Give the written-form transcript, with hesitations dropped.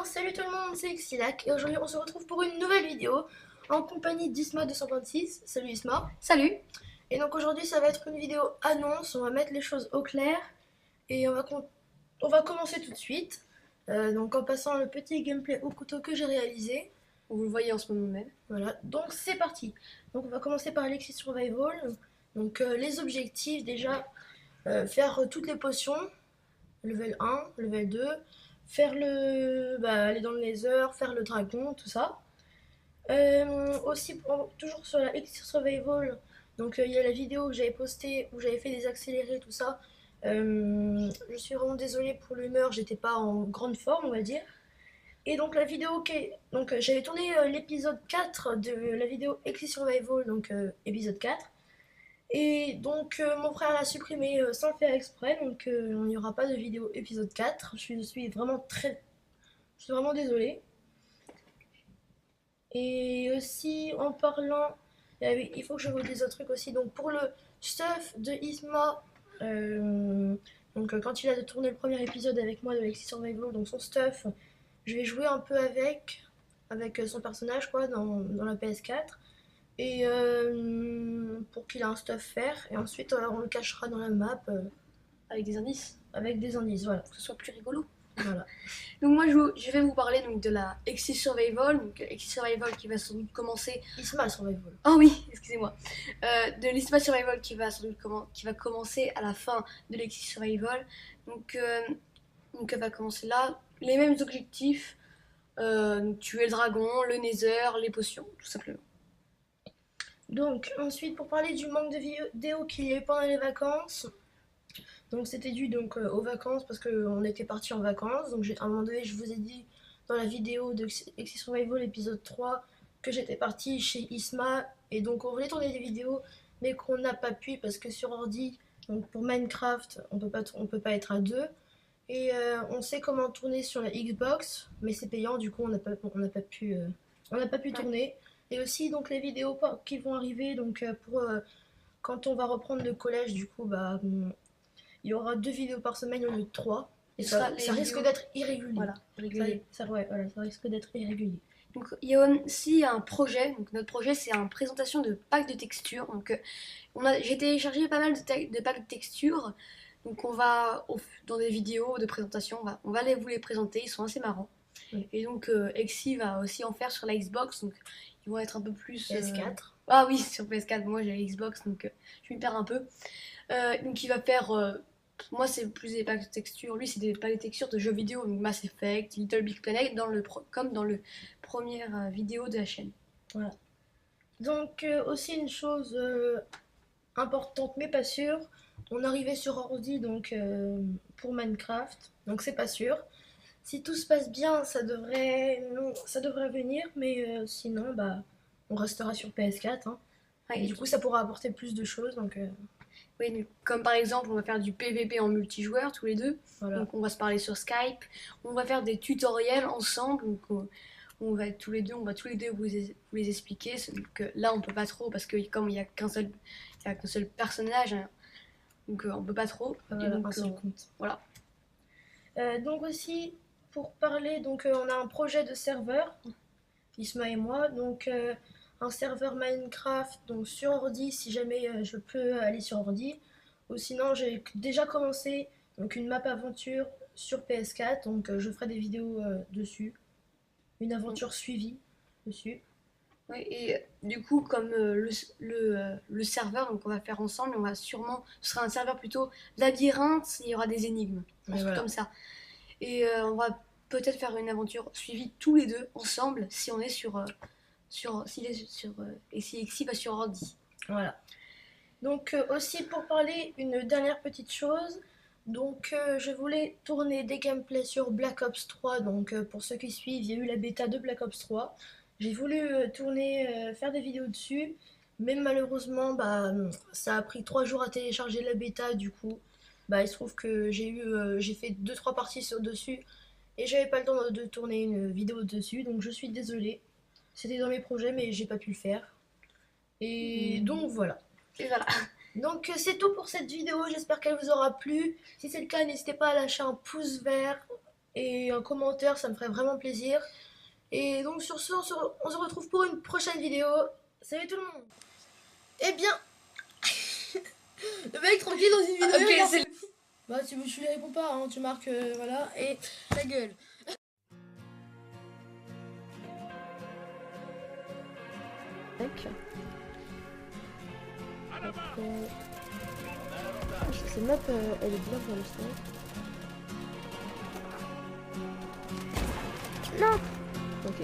Salut tout le monde, c'est Xilac et aujourd'hui on se retrouve pour une nouvelle vidéo en compagnie d'Isma226. Salut Isma. Salut. Et donc aujourd'hui ça va être une vidéo annonce, on va mettre les choses au clair et on va commencer tout de suite. Donc en passant le petit gameplay au couteau que j'ai réalisé. Vous le voyez en ce moment même. Voilà, donc c'est parti. Donc on va commencer par Alexis Survival. Donc les objectifs déjà, faire toutes les potions, level 1, level 2. Faire aller dans le nether, faire le dragon, tout ça. Aussi, toujours sur la Elixir Survival, donc il y a la vidéo que j'avais postée où j'avais fait des accélérés, tout ça. Je suis vraiment désolée pour l'humeur, j'étais pas en grande forme, on va dire. Et donc la vidéo, donc j'avais tourné l'épisode 4 de la vidéo Elixir Survival, donc épisode 4. Et donc mon frère l'a supprimé sans le faire exprès, donc il n'y aura pas de vidéo épisode 4. Je suis vraiment désolée. Et aussi en parlant, il faut que je vous dise un truc aussi. Donc pour le stuff de Isma, quand il a tourné le premier épisode avec moi de Alexis Survival, donc son stuff, je vais jouer un peu avec son personnage quoi dans la PS4. Et pour qu'il ait un stuff faire. Et ensuite on le cachera dans la map. Avec des indices. Avec des indices, voilà. Pour que ce soit plus rigolo. Voilà. Donc moi je vais vous parler donc, de la Exis Survival. Donc Exis Survival qui va sans doute commencer. Isma Survival. Oh oui, excusez-moi. De l'Isma Survival qui va sans doute qui va commencer à la fin de l'Exis Survival. Donc elle va commencer là. Les mêmes objectifs. Tuer le dragon, le nether, les potions, tout simplement. Donc ensuite pour parler du manque de vidéos qu'il y a eu pendant les vacances, donc c'était dû aux vacances parce qu'on était parti en vacances. Donc à un moment donné je vous ai dit dans la vidéo de Exis Survival épisode 3 que j'étais partie chez Isma et donc on voulait tourner des vidéos mais qu'on n'a pas pu parce que sur ordi, donc pour Minecraft on peut pas être à deux. Et on sait comment tourner sur la Xbox mais c'est payant, du coup on n'a pas pu tourner. Et aussi donc les vidéos qui vont arriver donc pour quand on va reprendre le collège, du coup il y aura 2 vidéos par semaine au lieu de 3. Et ça risque d'être irrégulier. Voilà, irrégulier. Ça risque d'être irrégulier. Donc il y a aussi un projet. Donc notre projet c'est une présentation de packs de textures. Donc j'ai téléchargé pas mal de packs de textures. Donc on va dans des vidéos de présentation, on va vous les présenter. Ils sont assez marrants. Oui. Et donc Exi va aussi en faire sur la Xbox. Donc ils vont être un peu plus PS4. Ah oui, sur PS4. Moi j'ai la Xbox donc je m'y perds un peu. Donc il va faire moi c'est plus des packs de textures, lui c'est des packs de textures de jeux vidéo, Mass Effect, Little Big Planet, comme dans le première vidéo de la chaîne. Voilà. Donc aussi une chose importante mais pas sûre, on arrivait sur ordi donc pour Minecraft, donc c'est pas sûr. Si tout se passe bien, ça devrait venir, mais sinon on restera sur PS4. Hein. Ouais, et du coup ça pourra apporter plus de choses donc. Oui, comme par exemple, on va faire du PVP en multijoueur tous les deux. Voilà. Donc on va se parler sur Skype. On va faire des tutoriels ensemble. Donc on va tous les deux vous les expliquer. Donc là on peut pas trop parce que comme il y a qu'un seul personnage, hein, donc on peut pas trop. Voilà, donc, voilà. Donc aussi pour parler, donc on a un projet de serveur, Isma et moi, donc. Un serveur Minecraft donc sur ordi si jamais je peux aller sur ordi, ou sinon j'ai déjà commencé donc une map aventure sur PS4, donc je ferai des vidéos dessus, une aventure suivie dessus. Oui, et du coup comme le serveur donc on va faire ensemble, ce sera un serveur plutôt labyrinthe, il y aura des énigmes, comme ça, et on va peut-être faire une aventure suivie tous les deux ensemble si on est si Exi va sur ordi. Voilà. Donc aussi pour parler une dernière petite chose, Donc je voulais tourner des gameplays sur Black Ops 3, donc pour ceux qui suivent, il y a eu la bêta de Black Ops 3. J'ai voulu faire des vidéos dessus, mais malheureusement ça a pris 3 jours à télécharger la bêta, du coup il se trouve que j'ai fait deux trois parties sur dessus et j'avais pas le temps de tourner une vidéo dessus, donc je suis désolée. C'était dans mes projets mais j'ai pas pu le faire. Et donc voilà. Et voilà. Donc c'est tout pour cette vidéo, j'espère qu'elle vous aura plu. Si c'est le cas, n'hésitez pas à lâcher un pouce vert et un commentaire, ça me ferait vraiment plaisir. Et donc sur ce, on se retrouve pour une prochaine vidéo. Salut tout le monde. Eh bien, le mec tranquille dans une vidéo. Ok, c'est... Bah tu lui réponds pas, hein, tu marques voilà et ta gueule. Mec. Cette map, elle est bien pour l'instant. Non. Ok.